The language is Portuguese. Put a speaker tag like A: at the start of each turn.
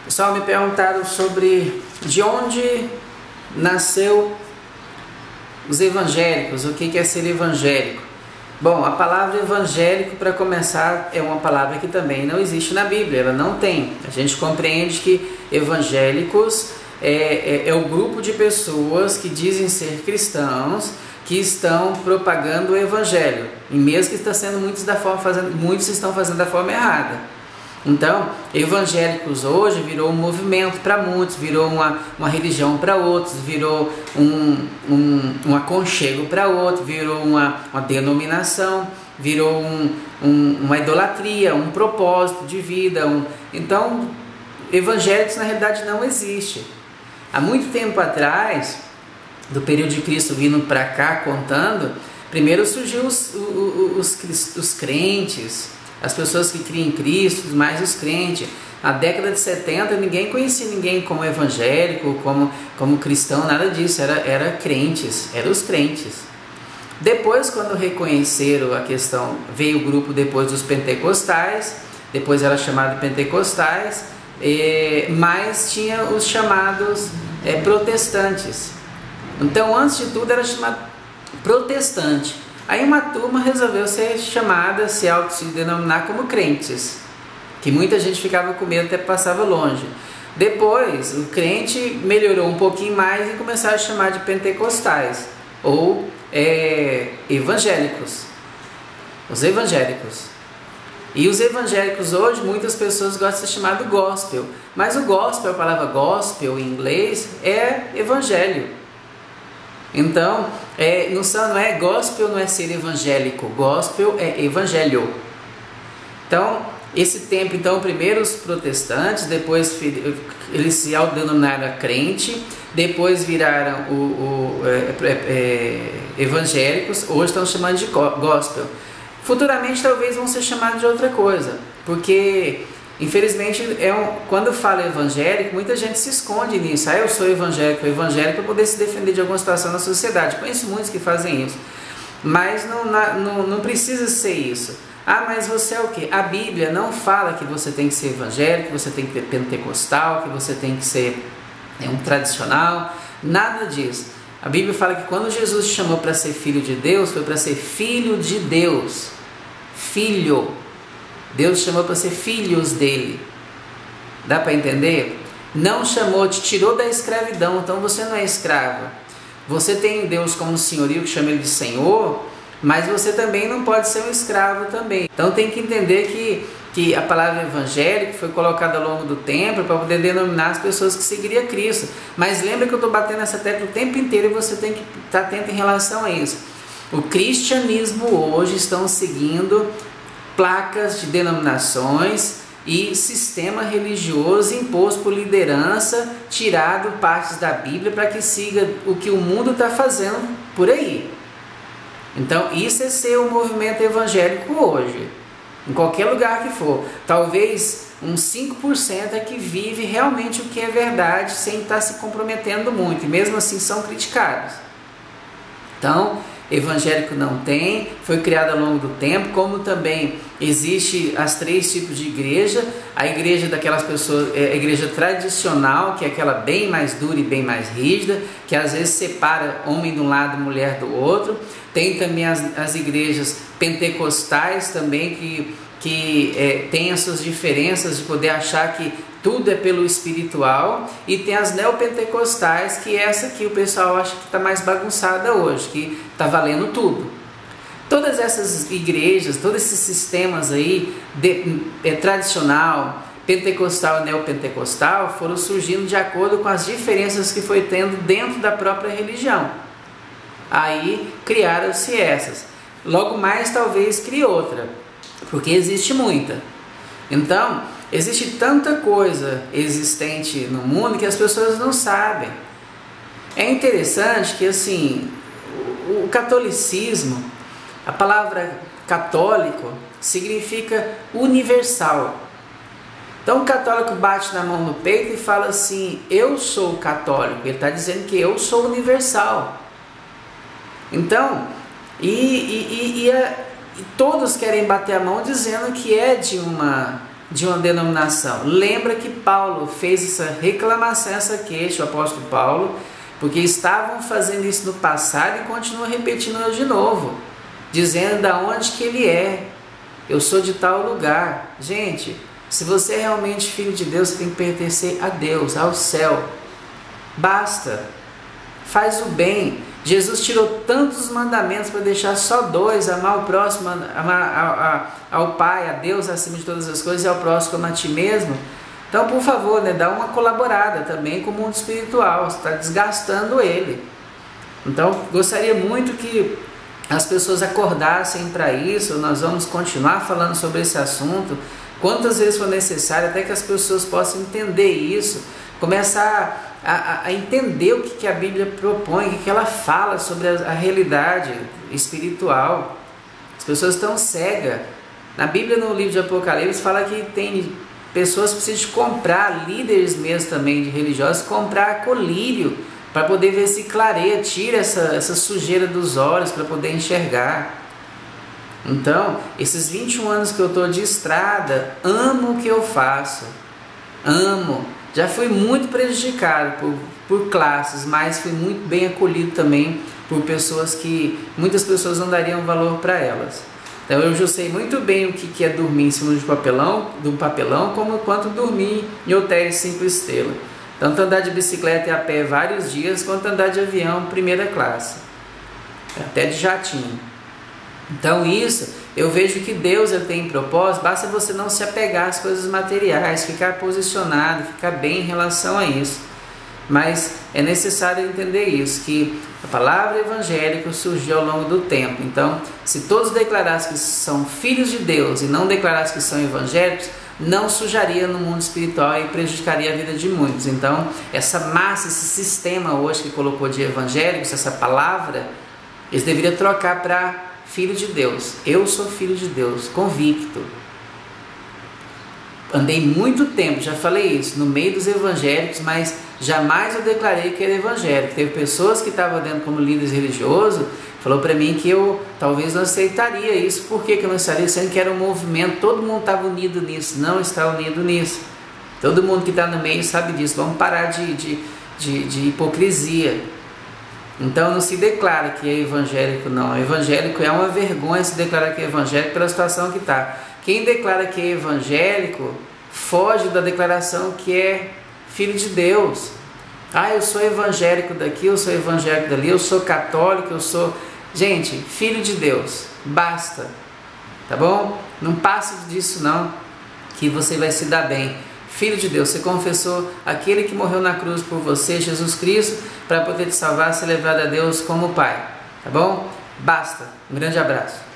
A: Pessoal, me perguntaram sobre de onde nasceu os evangélicos, o que é ser evangélico. Bom, a palavra evangélico, para começar, é uma palavra que também não existe na Bíblia, ela não tem. A gente compreende que evangélicos é o grupo de pessoas que dizem ser cristãos, que estão propagando o evangelho, e mesmo que está sendo muitos estão fazendo da forma errada. Então, evangélicos hoje virou um movimento para muitos, virou uma religião para outros, virou um aconchego para outros, virou uma denominação, virou uma idolatria, um propósito de vida. Então, evangélicos na realidade não existe. Há muito tempo atrás, do período de Cristo vindo para cá contando, primeiro surgiu os crentes, as pessoas que criam em Cristo, mais os crentes. Na década de 70 ninguém conhecia ninguém como evangélico, como cristão, nada disso, era crentes, eram os crentes. Depois, quando reconheceram a questão, veio o grupo depois dos pentecostais, depois era chamado de pentecostais, mas tinha os chamados protestantes. Então, antes de tudo era chamado protestante. Aí uma turma resolveu ser chamada, se autodenominar como crentes, que muita gente ficava com medo, até passava longe. Depois, o crente melhorou um pouquinho mais e começaram a chamar de pentecostais, ou evangélicos, os evangélicos. E os evangélicos hoje, muitas pessoas gostam de ser chamado gospel, mas o gospel, a palavra gospel em inglês, é evangelho. Então, não é gospel, não é ser evangélico, gospel é evangelho. Então, esse tempo, primeiro os protestantes, depois eles se autodenominaram crente, depois viraram evangélicos, hoje estão chamando de gospel. Futuramente talvez vão ser chamados de outra coisa, porque infelizmente quando fala evangélico, muita gente se esconde nisso. Eu sou evangélico para poder se defender de alguma situação na sociedade. Conheço muitos que fazem isso, mas não precisa ser isso. Mas você é o quê? A Bíblia não fala que você tem que ser evangélico, que você tem que ser pentecostal, que você tem que ser um tradicional, nada disso. A Bíblia fala que quando Jesus te chamou para ser filho de Deus, foi para ser filho de Deus. Filho. Deus chamou para ser filhos dele. Dá para entender? Não chamou, te tirou da escravidão, então você não é escravo. Você tem Deus como senhorio, que chama ele de Senhor, mas você também não pode ser um escravo também. Então tem que entender que a palavra evangélico foi colocada ao longo do tempo para poder denominar as pessoas que seguiriam Cristo. Mas lembra que eu estou batendo essa tecla o tempo inteiro e você tem que estar atento em relação a isso. O cristianismo hoje estão seguindo placas de denominações e sistema religioso imposto por liderança, tirado partes da Bíblia para que siga o que o mundo está fazendo por aí. Então isso é ser um movimento evangélico hoje, em qualquer lugar que for. Talvez uns 5% é que vive realmente o que é verdade, sem estar se comprometendo muito, e mesmo assim são criticados. Então, evangélico não tem, foi criado ao longo do tempo, como também existe as 3 tipos de igreja. A igreja daquelas pessoas, a igreja tradicional, que é aquela bem mais dura e bem mais rígida, que às vezes separa homem de um lado e mulher do outro. Tem também as igrejas pentecostais também, que tem as suas diferenças de poder achar que tudo é pelo espiritual, e tem as neopentecostais, que é essa que o pessoal acha que está mais bagunçada hoje, que está valendo tudo. Todas essas igrejas, todos esses sistemas aí, tradicional, pentecostal e neopentecostal, foram surgindo de acordo com as diferenças que foi tendo dentro da própria religião. Aí criaram-se essas. Logo mais talvez crie outra, porque existe muita. Então, existe tanta coisa existente no mundo que as pessoas não sabem. É interessante que assim, o catolicismo, a palavra católico significa universal. Então o católico bate na mão no peito e fala assim: eu sou católico. Ele está dizendo que eu sou universal. Então, todos querem bater a mão dizendo que é de uma de uma denominação. Lembra que Paulo fez essa reclamação, essa queixa, o apóstolo Paulo, porque estavam fazendo isso no passado e continuam repetindo hoje de novo, dizendo da onde que ele é. Eu sou de tal lugar. Gente, se você é realmente filho de Deus, você tem que pertencer a Deus, ao céu. Basta. Faz o bem. Jesus tirou tantos mandamentos para deixar só dois: amar o próximo, amar ao Pai, a Deus acima de todas as coisas, e ao próximo como a ti mesmo. Então, por favor, dá uma colaborada também com o mundo espiritual. Você está desgastando ele. Então, gostaria muito que as pessoas acordassem para isso. Nós vamos continuar falando sobre esse assunto quantas vezes for necessário, até que as pessoas possam entender isso, começar a entender o que a Bíblia propõe, o que ela fala sobre a realidade espiritual. As pessoas estão cegas. Na Bíblia, no livro de Apocalipse, fala que tem pessoas que precisam de comprar, líderes mesmo também de religiosos, comprar colírio para poder ver se clareia, tira essa sujeira dos olhos para poder enxergar. Então, esses 21 anos que eu estou de estrada, amo o que eu faço, amo. Já fui muito prejudicado por classes, mas fui muito bem acolhido também por pessoas que muitas pessoas não dariam valor para elas. Então eu já sei muito bem o que é dormir em cima de um papelão, como quanto dormir em hotéis 5 estrelas. Tanto andar de bicicleta e a pé vários dias, quanto andar de avião primeira classe, até de jatinho. Então isso, eu vejo que Deus tem propósito, basta você não se apegar às coisas materiais, ficar posicionado, ficar bem em relação a isso. Mas é necessário entender isso, que a palavra evangélica surgiu ao longo do tempo. Então, se todos declarassem que são filhos de Deus e não declarassem que são evangélicos, não sujaria no mundo espiritual e prejudicaria a vida de muitos. Então, essa massa, esse sistema hoje que colocou de evangélicos, essa palavra, eles deveriam trocar para filho de Deus. Eu sou filho de Deus, convicto. Andei muito tempo, já falei isso, no meio dos evangélicos, mas jamais eu declarei que era evangélico. Teve pessoas que estavam dentro como líderes religiosos, falou para mim que eu talvez não aceitaria isso. Por que eu não aceitaria? Sendo que era um movimento, todo mundo estava unido nisso. Não está unido nisso. Todo mundo que está no meio sabe disso. Vamos parar de hipocrisia. Então não se declara que é evangélico, não. Evangélico é uma vergonha se declarar que é evangélico pela situação que está. Quem declara que é evangélico foge da declaração que é filho de Deus. Ah, eu sou evangélico daqui, eu sou evangélico dali, eu sou católico, eu sou... Gente, filho de Deus, basta, tá bom? Não passe disso não, que você vai se dar bem. Filho de Deus, você confessou aquele que morreu na cruz por você, Jesus Cristo, para poder te salvar, ser levado a Deus como Pai, tá bom? Basta, um grande abraço.